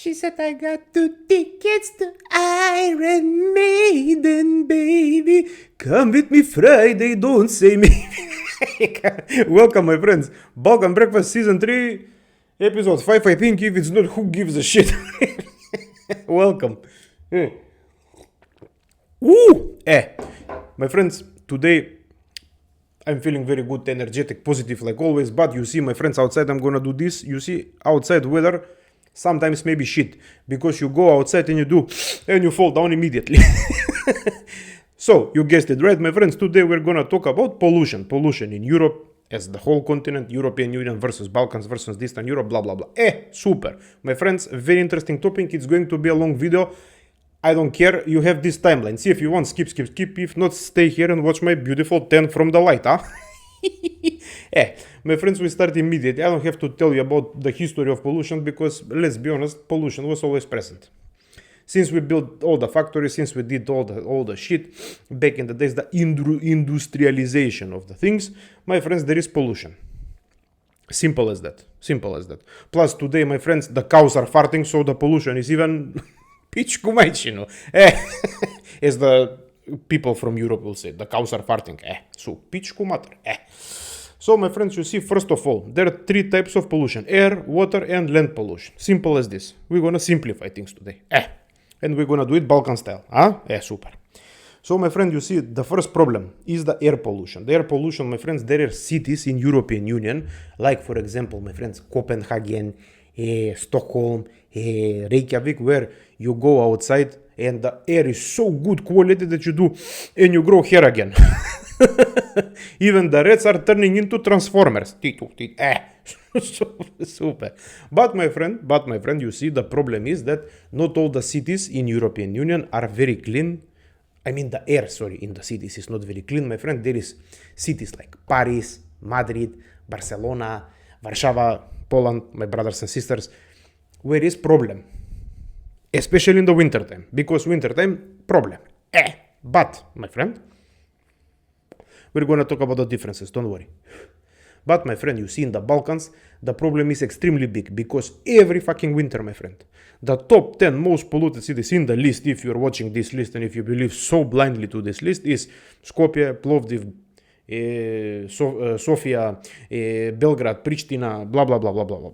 She said, I got 2 tickets to Iron Maiden, baby. Come with me Friday, don't say maybe. Welcome, my friends. Balkan Breakfast Season 3, Episode 5, I think. If it's not, who gives a shit? Welcome. Woo! My friends, today I'm feeling very good, energetic, positive like always. But you see, my friends, outside I'm gonna do this. You see, outside weather sometimes maybe shit. Because you go outside and you do, and you fall down immediately. So, you guessed it right, my friends. Today we're gonna talk about pollution. Pollution in Europe as the whole continent, European Union versus Balkans versus Eastern Europe, blah, blah, blah. Super. My friends, very interesting topic. It's going to be a long video. I don't care. You have this timeline. See if you want, skip. If not, stay here and watch my beautiful 10 from the light, huh? My friends, we start immediately. I don't have to tell you about the history of pollution because, let's be honest, pollution was always present. Since we built all the factories, since we did all the shit, back in the days, the industrialization of the things, my friends, there is pollution. Simple as that. Plus, today, my friends, the cows are farting, so the pollution is even... Pičku majčinu. As the people from Europe will say, the cows are farting. So, pičku mater. So, my friends, you see, first of all, there are 3 types of pollution. Air, water, and land pollution. Simple as this. We're gonna simplify things today. And we're gonna do it Balkan style. Super. So, my friend, you see, the first problem is the air pollution. The air pollution, my friends, there are cities in European Union, like, for example, my friends, Copenhagen, Stockholm, Reykjavik, where you go outside and the air is so good quality that you do and you grow hair again. Even the rats are turning into transformers. Super. But my friend, you see, the problem is that not all the cities in European Union are very clean. I mean, the air, in the cities is not very clean, my friend. There is cities like Paris, Madrid, Barcelona, Warsaw, Poland, my brothers and sisters, where is problem, especially in the winter time, because winter time problem. But my friend, we're gonna talk about the differences, don't worry. But my friend, you see, in the Balkans, the problem is extremely big because every fucking winter, my friend, the top 10 most polluted cities in the list, if you're watching this list and if you believe so blindly to this list, is Skopje, Plovdiv, Sofia, Belgrade, Pristina, blah, blah, blah, blah, blah, blah,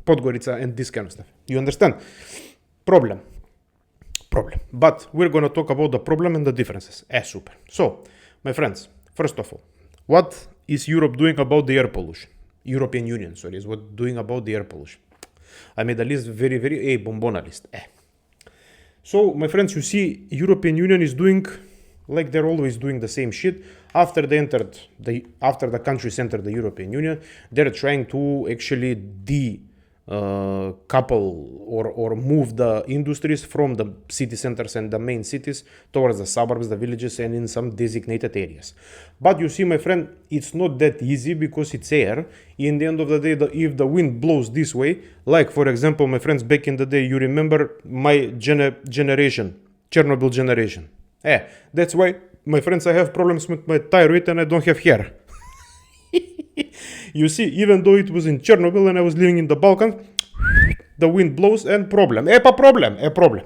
Podgorica, and this kind of stuff. You understand? Problem. But we're going to talk about the problem and the differences. Super. So, my friends, first of all, what is Europe doing about the air pollution? European Union, is what doing about the air pollution. I made a list, very, bombona list. So, my friends, you see, European Union is doing... like they're always doing the same shit. After the countries entered the European Union, they're trying to actually decouple or move the industries from the city centers and the main cities towards the suburbs, the villages, and in some designated areas. But you see, my friend, it's not that easy because it's air. In the end of the day, if the wind blows this way, like for example, my friends, back in the day, you remember my generation, Chernobyl generation. That's why, my friends, I have problems with my thyroid and I don't have hair. You see, even though it was in Chernobyl and I was living in the Balkans, the wind blows and problem. Problem.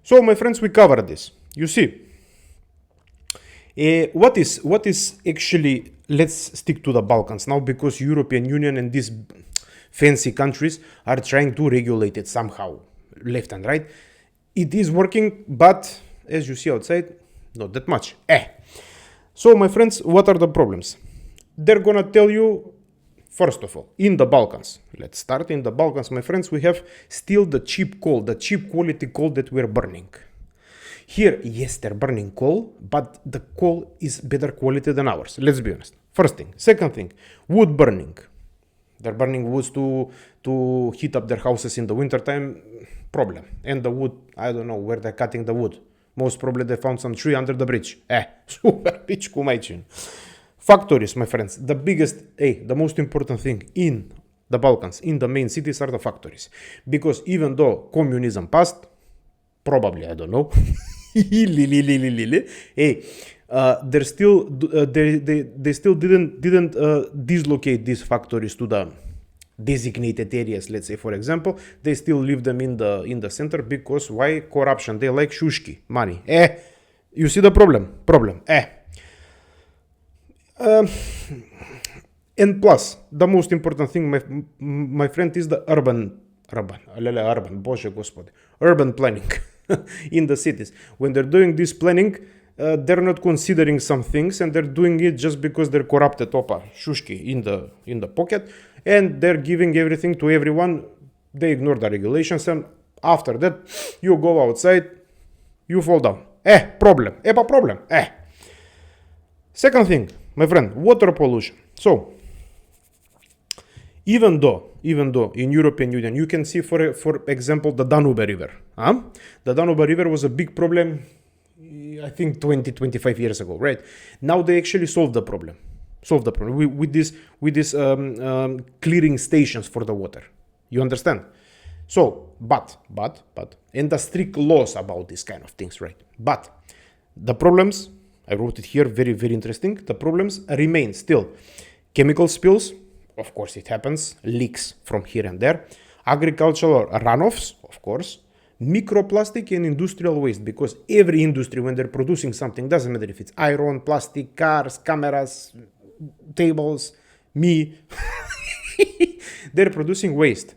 So, my friends, we covered this. You see, what is actually, let's stick to the Balkans now because European Union and these fancy countries are trying to regulate it somehow, left and right. It is working, but... as you see outside, not that much. So, my friends, what are the problems? They're gonna tell you, first of all, in the Balkans. Let's start in the Balkans, my friends. We have still the cheap coal, the cheap quality coal that we're burning. Here, yes, they're burning coal, but the coal is better quality than ours. Let's be honest. First thing. Second thing, wood burning. They're burning woods to heat up their houses in the wintertime. Problem. And the wood, I don't know where they're cutting the wood. Most probably they found some tree under the bridge. Super pičku majčin. Factories, my friends. The biggest, the most important thing in the Balkans, in the main cities are the factories. Because even though communism passed, probably, I don't know, they still didn't dislocate these factories to the designated areas, let's say, for example, they still leave them in the center because why? Corruption. They like shushki, money. You see the problem? And plus, the most important thing, my friend, is the urban planning in the cities. When they're doing this planning, they're not considering some things, and they're doing it just because they're corrupted shushki in the pocket, and they're giving everything to everyone. They ignore the regulations, and after that, you go outside, you fall down. Problem. Second thing, my friend, water pollution. So, even though in European Union, you can see, for example, the Danube River. The Danube River was a big problem, I think 25 years ago, right? Now they actually solved the problem with this clearing stations for the water. You understand? So, but, and the strict laws about these kind of things, right? But the problems, I wrote it here, very, very interesting. The problems remain still. Chemical spills, of course it happens. Leaks from here and there. Agricultural runoffs, of course. Microplastic and industrial waste, because every industry, when they're producing something, doesn't matter if it's iron, plastic, cars, cameras, tables, me, they're producing waste.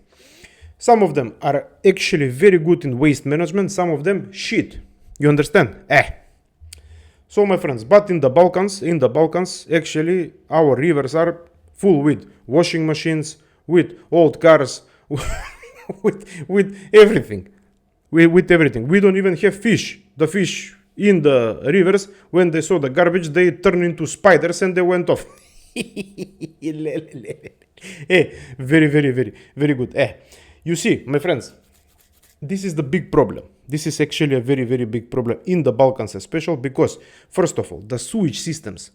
Some of them are actually very good in waste management, some of them shit. You understand? So, my friends, but in the Balkans, actually, our rivers are full with washing machines, with old cars, with everything. With everything. We don't even have fish. The fish in the rivers, when they saw the garbage, they turned into spiders and they went off. Very, very, very, very good. You see, my friends, this is the big problem. This is actually a very, very big problem in the Balkans, especially because, first of all, the sewage systems,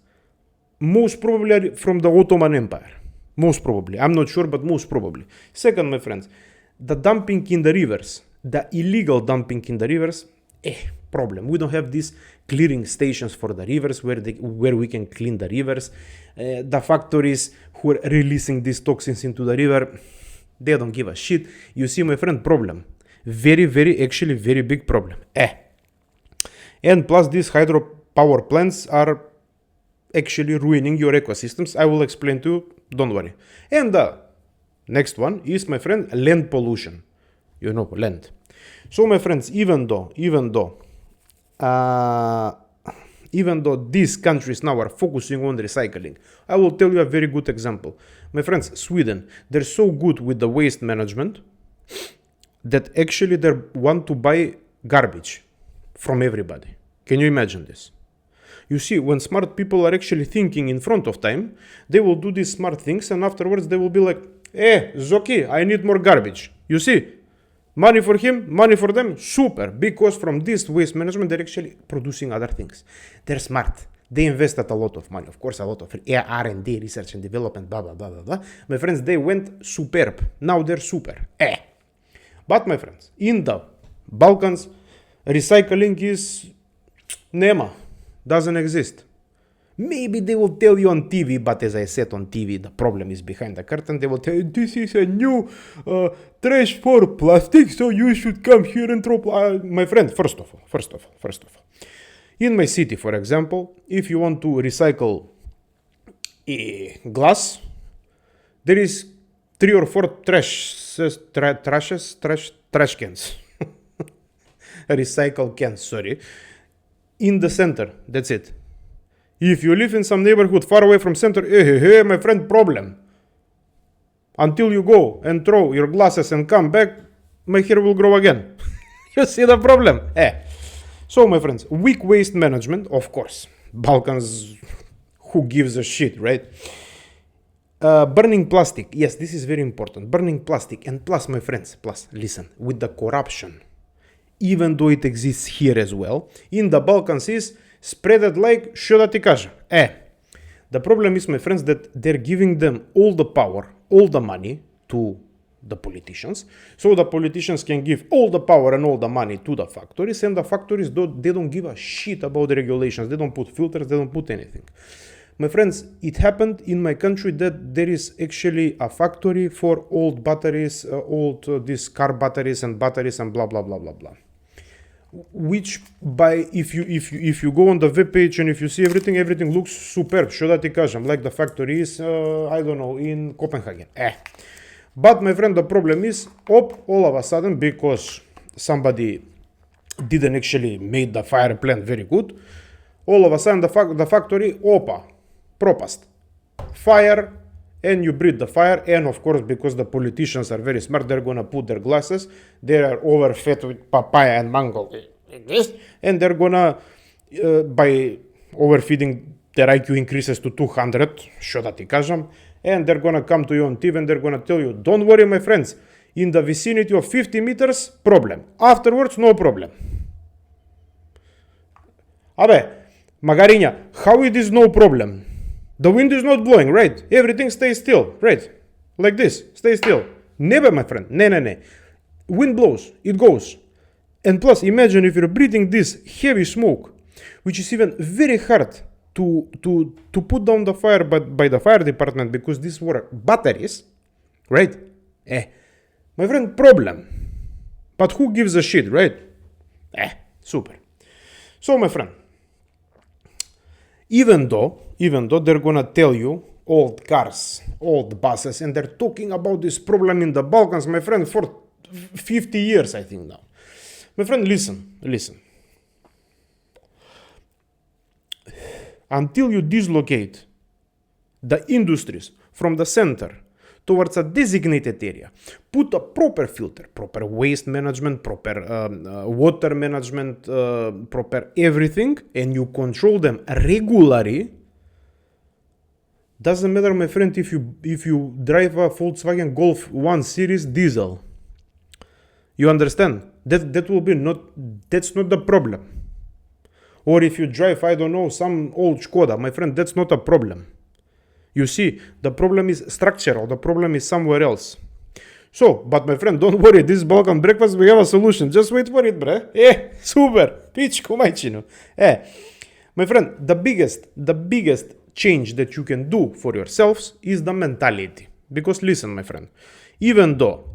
most probably are from the Ottoman Empire. Most probably. I'm not sure, but most probably. Second, my friends, the dumping in the rivers, the illegal dumping in the rivers, problem. We don't have these clearing stations for the rivers where we can clean the rivers. The factories who are releasing these toxins into the river, they don't give a shit. You see, my friend, problem. Very, very, actually very big problem. And plus these hydropower plants are actually ruining your ecosystems. I will explain to you, don't worry. And the next one is, my friend, land pollution. You know, land. So, my friends, even though these countries now are focusing on recycling, I will tell you a very good example. My friends, Sweden, they're so good with the waste management that actually they want to buy garbage from everybody. Can you imagine this? You see, when smart people are actually thinking in front of time, they will do these smart things, and afterwards they will be like, Zoki, I need more garbage. You see? Money for him, money for them, super. Because from this waste management, they're actually producing other things. They're smart. They invested a lot of money, of course, a lot of R&D, research and development, blah, blah, blah, blah, blah. My friends, they went superb. Now they're super. But, my friends, in the Balkans, recycling is nema. Doesn't exist. Maybe they will tell you on TV, but as I said on TV, the problem is behind the curtain. They will tell you, this is a new trash for plastic, so you should come here and throw... my friend, first of all. In my city, for example, if you want to recycle glass, there is 3 or 4 trash cans. Recycle cans, sorry. In the center, that's it. If you live in some neighborhood far away from center, my friend, problem. Until you go and throw your glasses and come back, my hair will grow again. You see the problem? So, my friends, weak waste management, of course. Balkans, who gives a shit, right? Burning plastic. Yes, this is very important. Burning plastic. And plus, my friends, listen, with the corruption, even though it exists here as well, in the Balkans is spread like что ти кажа. The problem is, my friends, that they're giving them all the power, all the money to the politicians. So the politicians can give all the power and all the money to the factories, and the factories, they don't give a shit about the regulations. They don't put filters, they don't put anything. My friends, it happened in my country that there is actually a factory for old batteries, these car batteries and blah blah blah blah blah. Which if you go on the web page and if you see everything looks superb. Що да ти кажем, like the factory is I don't know, in Copenhagen. But my friend, the problem is all of a sudden, because somebody didn't actually make the fire plant very good, all of a sudden the factory propast, fire, and you breathe the fire. And of course, because the politicians are very smart, they're gonna put their glasses, they are overfed with papaya and mango, and they're gonna by overfeeding, their IQ increases to 200, що да ти кажам, and they're gonna come to you on TV and they're gonna tell you, don't worry my friends, in the vicinity of 50 meters, problem. Afterwards, no problem. Magarinha, how it is no problem? The wind is not blowing, right? Everything stays still, right? Like this, stay still. Never, my friend. Ne. Wind blows, it goes. And plus, imagine if you're breathing this heavy smoke, which is even very hard to put down the fire by the fire department, because these were batteries, right? My friend, problem. But who gives a shit, right? Super. So, my friend, even though they're gonna tell you old cars, old buses, and they're talking about this problem in the Balkans, my friend, for 50 years, I think now. My friend, listen. Until you dislocate the industries from the center towards a designated area, put a proper filter, proper waste management, proper water management, proper everything, and you control them regularly, doesn't matter, my friend, if you drive a Volkswagen Golf 1 Series diesel. You understand? That will be that's not the problem. Or if you drive, I don't know, some old Skoda, my friend, that's not a problem. You see, the problem is structural, the problem is somewhere else. So, but my friend, don't worry, this Balkan breakfast, we have a solution. Just wait for it, bre. Super. Pić, kumajčinu. My friend, the biggest change that you can do for yourselves is the mentality. Because listen, my friend, even though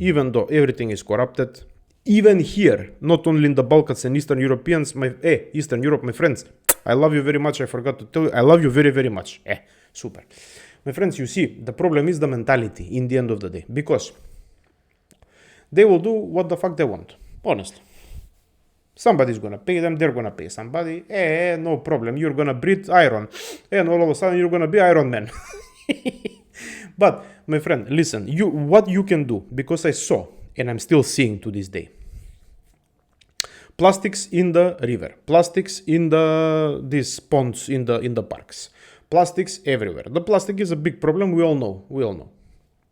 everything is corrupted, even here, not only in the Balkans and Eastern Europe, my friends, I love you very much. I forgot to tell you, I love you very, very much. Super. My friends, you see, the problem is the mentality in the end of the day. Because they will do what the fuck they want. Honestly. Somebody's gonna pay them, they're gonna pay somebody. No problem. You're gonna breathe iron. And all of a sudden, you're gonna be Iron Man. But, my friend, listen, what you can do, because I saw, and I'm still seeing to this day, plastics in the river, plastics in these ponds in the parks, plastics everywhere. The plastic is a big problem, we all know.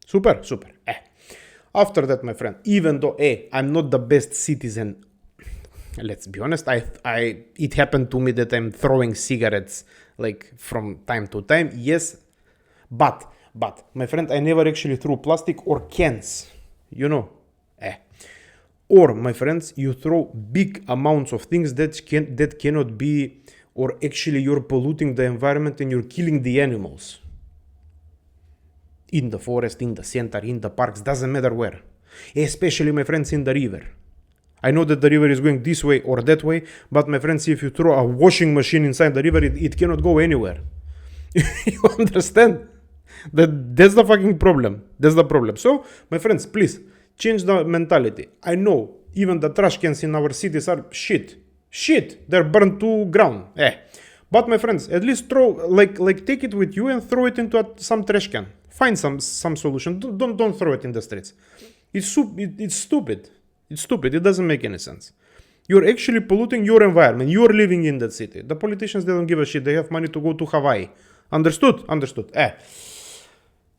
Super. After that, my friend, even though I'm not the best citizen, let's be honest, it happened to me that I'm throwing cigarettes like from time to time, yes, but my friend, I never actually threw plastic or cans, Or, my friends, you throw big amounts of things that cannot be, or actually you're polluting the environment and you're killing the animals. In the forest, in the center, in the parks, doesn't matter where. Especially, my friends, in the river. I know that the river is going this way or that way, but my friends, if you throw a washing machine inside the river, it cannot go anywhere. You understand? That's the fucking problem. That's the problem. So, my friends, please, change the mentality. I know even the trash cans in our cities are shit. They're burned to ground. But my friends, at least throw, like take it with you and throw it into some trash can. Find some solution. Don't throw it in the streets. It's stupid. It's stupid. It doesn't make any sense. You're actually polluting your environment. You're living in that city. The politicians, they don't give a shit. They have money to go to Hawaii. Understood?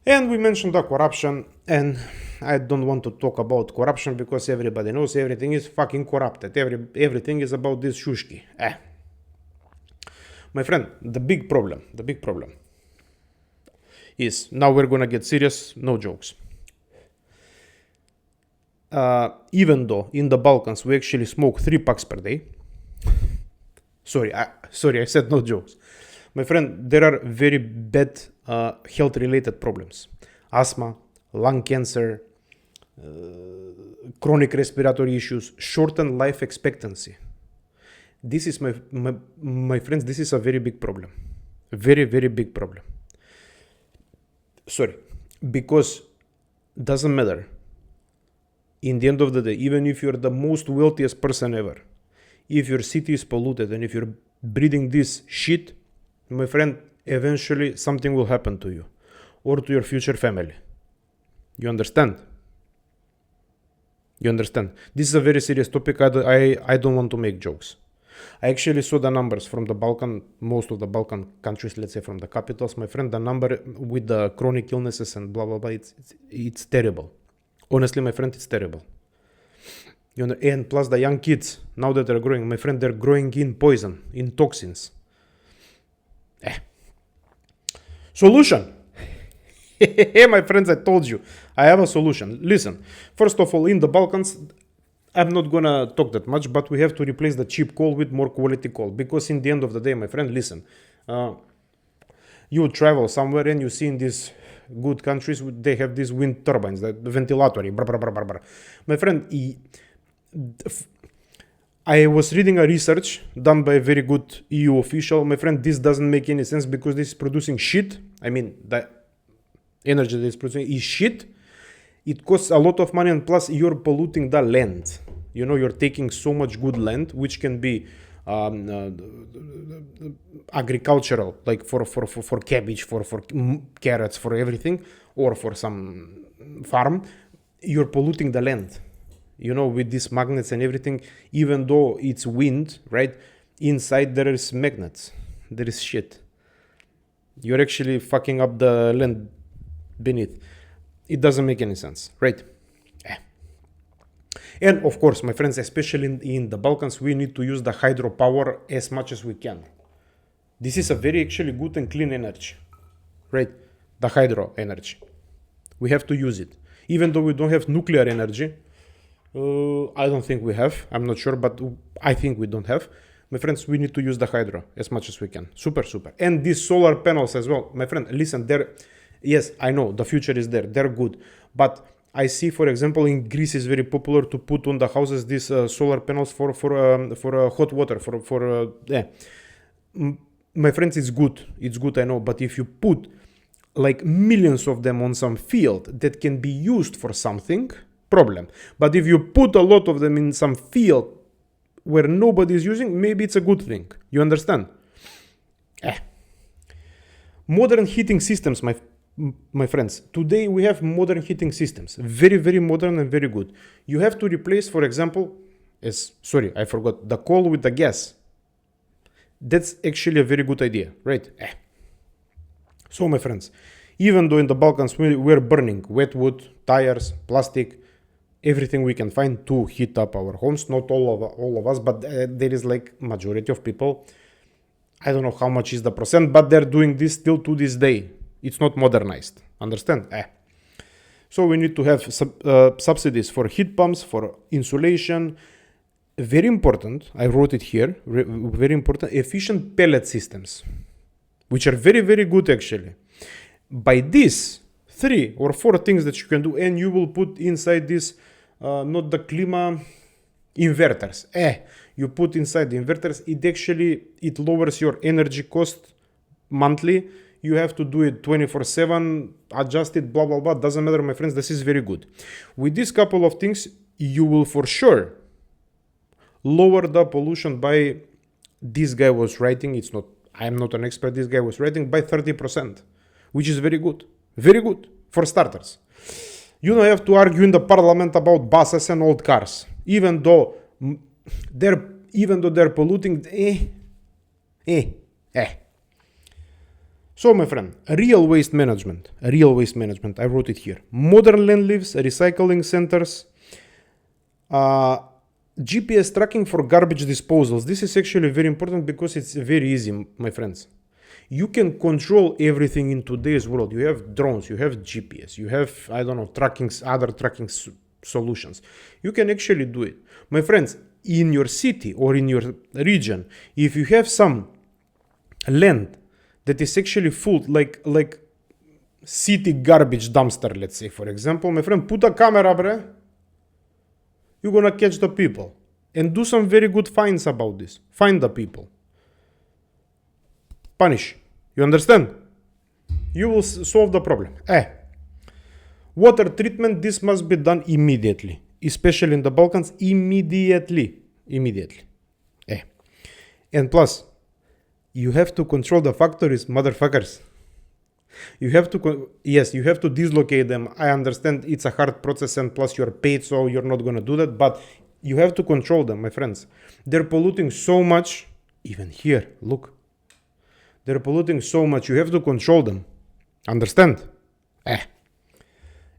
And we mentioned the corruption, and I don't want to talk about corruption because everybody knows everything is fucking corrupted. Everything is about this shushki. My friend, the big problem is, now we're gonna get serious, no jokes. Even though in the Balkans we actually smoke 3 packs per day. Sorry, I said no jokes. My friend, there are very bad health-related problems. Asthma, lung cancer, chronic respiratory issues, shortened life expectancy. This is my friends, this is a very big problem. Very, very big problem. Sorry. Because doesn't matter. In the end of the day, even if you're the most wealthiest person ever, if your city is polluted and if you're breathing this shit, my friend, eventually something will happen to you or to your future family. You understand? You understand? This is a very serious topic. I don't want to make jokes. I actually saw the numbers from the Balkan, most of the Balkan countries, let's say from the capitals. My friend, the number with the chronic illnesses and blah, blah, blah, it's terrible. Honestly, my friend, it's terrible. You know, and plus the young kids, now that they're growing, my friend, they're growing in poison, in toxins. Solution. My friends, I told you, I have a solution. Listen, first of all, in the Balkans, I'm not gonna talk that much, but we have to replace the cheap coal with more quality coal. Because in the end of the day, my friend, listen, you travel somewhere and you see in these good countries, they have these wind turbines, the ventilatory, blah, blah, blah, blah, blah. My friend, I was reading a research done by a very good EU official. My friend, this doesn't make any sense because this is producing shit. I mean, the energy that is producing is shit. It costs a lot of money, and plus you're polluting the land. You know, you're taking so much good land, which can be agricultural, like for cabbage, for carrots, for everything, or for some farm. You're polluting the land. You know, with these magnets and everything, even though it's wind, right? Inside there is magnets. There is shit. You're actually fucking up the land beneath. It doesn't make any sense, right? And of course, my friends, especially in the Balkans, we need to use the hydropower as much as we can. This is a very actually good and clean energy, right? The hydro energy. We have to use it. Even though we don't have nuclear energy, I don't think we have. I'm not sure, but I think we don't have. My friends, we need to use the hydro as much as we can. Super, super. And these solar panels as well. My friend, listen, yes, I know the future is there. They're good. But I see, for example, in Greece it's very popular to put on the houses these solar panels for hot water. My friends, it's good. It's good, I know. But if you put like millions of them on some field that can be used for something, problem. But if you put a lot of them in some field where nobody is using, maybe it's a good thing. You understand? Modern heating systems, my friends. Today we have modern heating systems. Very, very modern and very good. You have to replace, for example, I forgot, the coal with the gas. That's actually a very good idea, right? So, my friends, even though in the Balkans we're burning wet wood, tires, plastic, everything we can find to heat up our homes, not all of us, but there is like majority of people. I don't know how much is the percent, but they're doing this still to this day. It's not modernized. Understand? So we need to have subsidies for heat pumps, for insulation. Very important, I wrote it here, very important, efficient pellet systems, which are very, very good actually. By these 3 or 4 things that you can do, and you will put inside this, not the klima, inverters. You put inside the inverters, it lowers your energy cost monthly. You have to do it 24/7, adjust it, blah, blah, blah. Doesn't matter, my friends. This is very good. With this couple of things, you will for sure lower the pollution by, this guy was writing, I'm not an expert, this guy was writing, by 30%, which is very good. Very good, for starters. You don't have to argue in the parliament about buses and old cars. Even though they're polluting, So, my friend, real waste management, I wrote it here. Modern land leaves, recycling centers, GPS tracking for garbage disposals. This is actually very important because it's very easy, my friends. You can control everything in today's world. You have drones, you have GPS, you have, other tracking solutions. You can actually do it. My friends, in your city or in your region, if you have some land that is actually full, like city garbage dumpster, let's say, for example, my friend, put a camera, bre. You're gonna catch the people. And do some very good finds about this. Find the people. Punish. You understand? You will solve the problem. Water treatment, this must be done immediately. Especially in the Balkans, immediately. And plus, you have to control the factories, motherfuckers. You have to, you have to dislocate them. I understand it's a hard process and plus you're paid, so you're not going to do that. But you have to control them, my friends. They're polluting so much. Even here, look. They're polluting so much. You have to control them. Understand?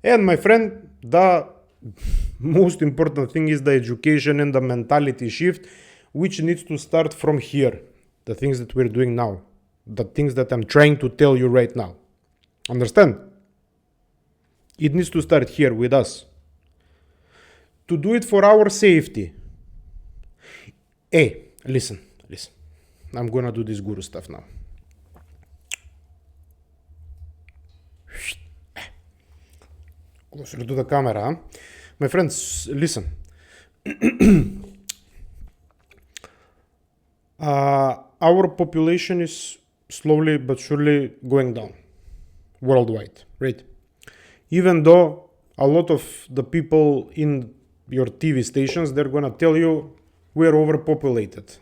And my friend, the most important thing is the education and the mentality shift, which needs to start from here. The things that we're doing now. The things that I'm trying to tell you right now. Understand? It needs to start here with us. To do it for our safety. Listen. I'm gonna do this guru stuff now. Closer to the camera, huh? My friends, listen. Our population is slowly but surely going down worldwide, right? Even though a lot of the people in your TV stations, they're gonna tell you we're overpopulated.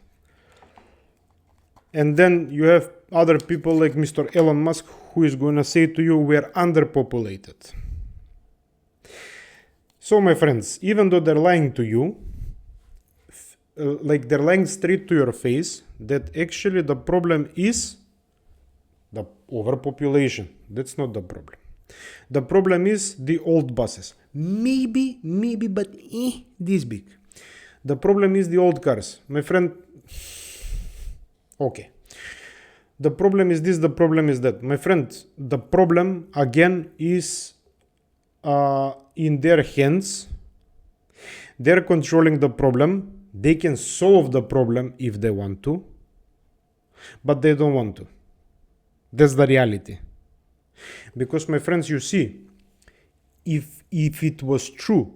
And then you have other people like Mr. Elon Musk who is gonna say to you we're underpopulated. So my friends, even though they're lying to you, like they're lying straight to your face, that actually the problem is the overpopulation. That's not the problem. The problem is the old buses. Maybe, but this big. The problem is the old cars. My friend, okay. The problem is this, the problem is that. My friend, the problem again is in their hands. They're controlling the problem. They can solve the problem if they want to, but they don't want to. That's the reality. Because my friends, you see, if it was true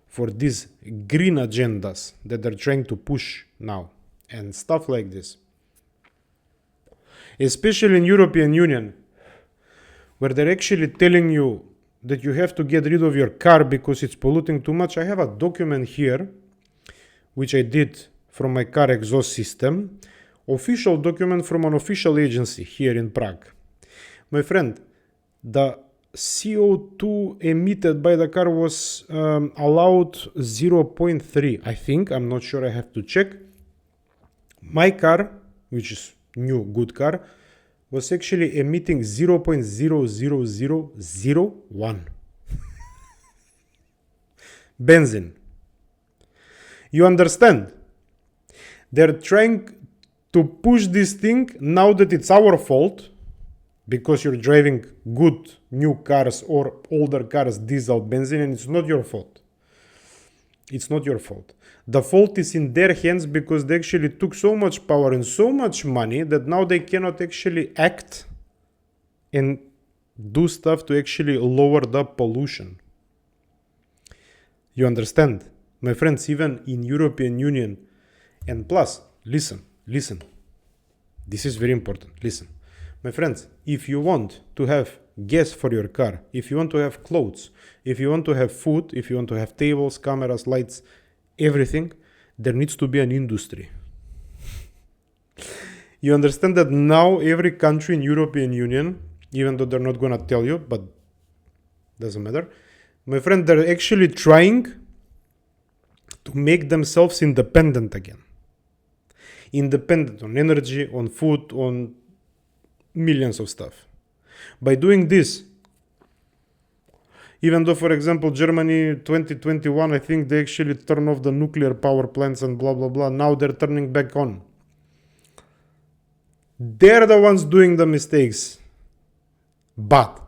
for these green agendas that they're trying to push now and stuff like this, especially in European Union, where they're actually telling you that you have to get rid of your car because it's polluting too much. I have a document here which I did from my car exhaust system, official document from an official agency here in Prague. My friend, the CO2 emitted by the car was allowed 0.3, I think. I'm not sure, I have to check. My car, which is new, good car, was actually emitting 0.00001. Benzene. You understand? They're trying to push this thing now that it's our fault because you're driving good new cars or older cars, diesel, benzene, and it's not your fault. It's not your fault. The fault is in their hands because they actually took so much power and so much money that now they cannot actually act and do stuff to actually lower the pollution. You understand? My friends, even in European Union, and plus, listen, this is very important, listen. My friends, if you want to have gas for your car, if you want to have clothes, if you want to have food, if you want to have tables, cameras, lights, everything, there needs to be an industry. You understand that now every country in European Union, even though they're not going to tell you, but doesn't matter, my friend, they're actually trying to make themselves independent again. Independent on energy, on food, on millions of stuff. By doing this, even though, for example, Germany 2021, I think they actually turned off the nuclear power plants and blah, blah, blah. Now they're turning back on. They're the ones doing the mistakes. But,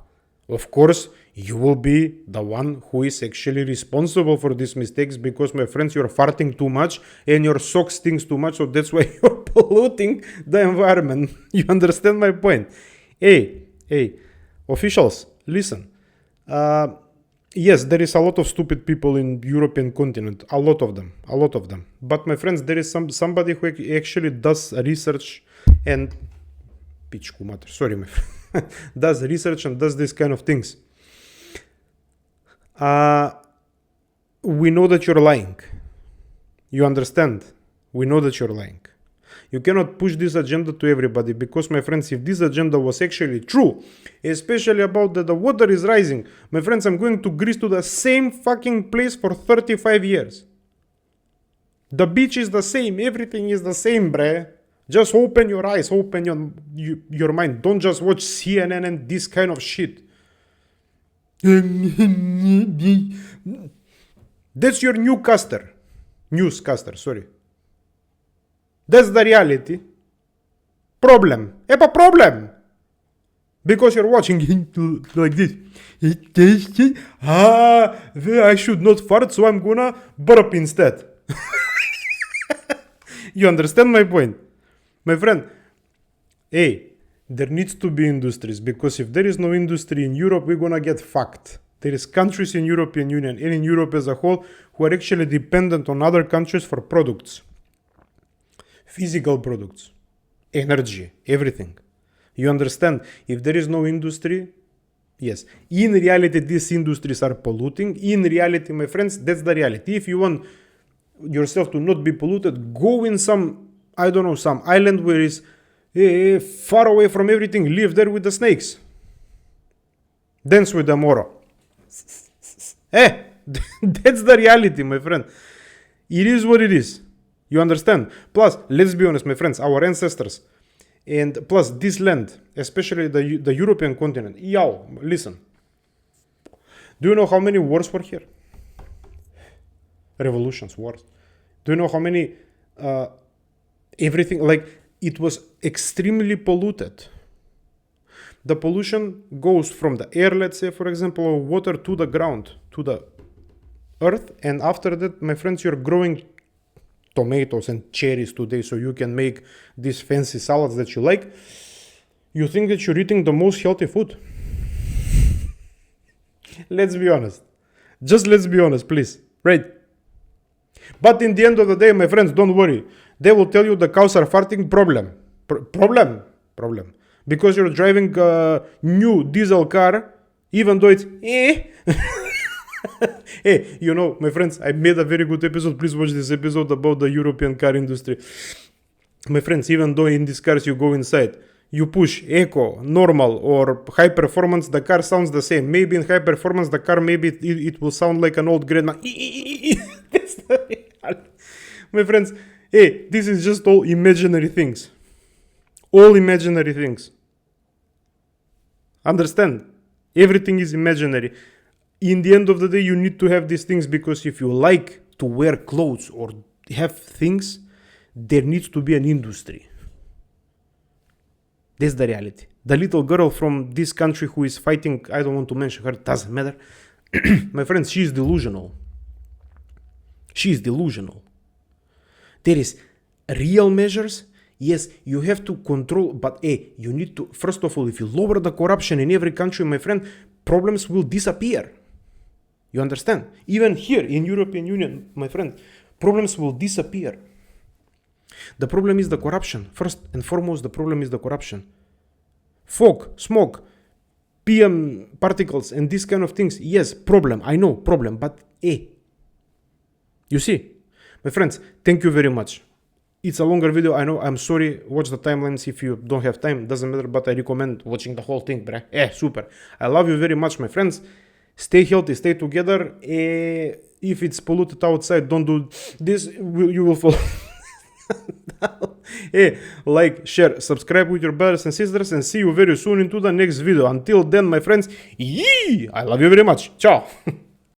of course, you will be the one who is actually responsible for these mistakes, because, my friends, you're farting too much and your sock stinks too much, so that's why you're polluting the environment. You understand my point? Hey, officials, listen. Yes, there is a lot of stupid people in European continent, a lot of them. But, my friends, there is somebody who actually does research and sorry, my friend, does research and does this kind of things. We know that you're lying. You understand? We know that you're lying. You cannot push this agenda to everybody, because, my friends, if this agenda was actually true, especially about that the water is rising, my friends, I'm going to Greece, to the same fucking place for 35 years. The beach is the same, everything is the same, bruh. Just open your eyes, open your mind. Don't just watch CNN and this kind of shit. That's your newscaster, sorry. That's the reality. Problem. Problem. Because you're watching like this. I should not fart, so I'm gonna burp instead. You understand my point? My friend, there needs to be industries, because if there is no industry in Europe, we're gonna get fucked. There is countries in European Union and in Europe as a whole who are actually dependent on other countries for products. Physical products, energy, everything. You understand? If there is no industry, yes, in reality these industries are polluting. In reality, my friends, that's the reality. If you want yourself to not be polluted, go in some island where is far away from everything. Live there with the snakes. Dance with the moro. That's the reality, my friend. It is what it is. You understand? Plus, let's be honest, my friends, our ancestors, and plus this land, especially the European continent. Listen. Do you know how many wars were here? Revolutions, wars. Do you know how many everything, like, it was extremely polluted. The pollution goes from the air, let's say, for example, or water, to the ground, to the earth, and after that, my friends, you're growing tomatoes and cherries today, so you can make these fancy salads that you like. You think that you're eating the most healthy food. Let's be honest. Just let's be honest, please. Right? But in the end of the day, my friends, don't worry. They will tell you the cows are farting. Problem. Because you're driving a new diesel car, even though it's Hey, my friends, I made a very good episode. Please watch this episode about the European car industry. My friends, even though in these cars you go inside, you push eco, normal, or high performance, the car sounds the same. Maybe in high performance, the car, maybe it will sound like an old grandma. That's the reality. My friends, this is just all imaginary things. All imaginary things. Understand? Everything is imaginary. In the end of the day, you need to have these things, because if you like to wear clothes or have things, there needs to be an industry. That's the reality. The little girl from this country who is fighting, I don't want to mention her, doesn't matter. My friends, she is delusional. There is real measures. Yes, you have to control, but you need to, first of all, if you lower the corruption in every country, my friend, problems will disappear. You understand? Even here in European Union, my friend, problems will disappear. The problem is the corruption. First and foremost, the problem is the corruption. Fog, smoke, PM particles, and these kind of things. Yes, problem. I know, problem. But you see, my friends, thank you very much. It's a longer video, I know, I'm sorry. Watch the timelines if you don't have time. Doesn't matter, but I recommend watching the whole thing, bruh. Super. I love you very much, my friends. Stay healthy, stay together. If it's polluted outside, don't do this. You will fall. Like, share, subscribe with your brothers and sisters, and see you very soon into the next video. Until then, my friends, I love you very much. Ciao.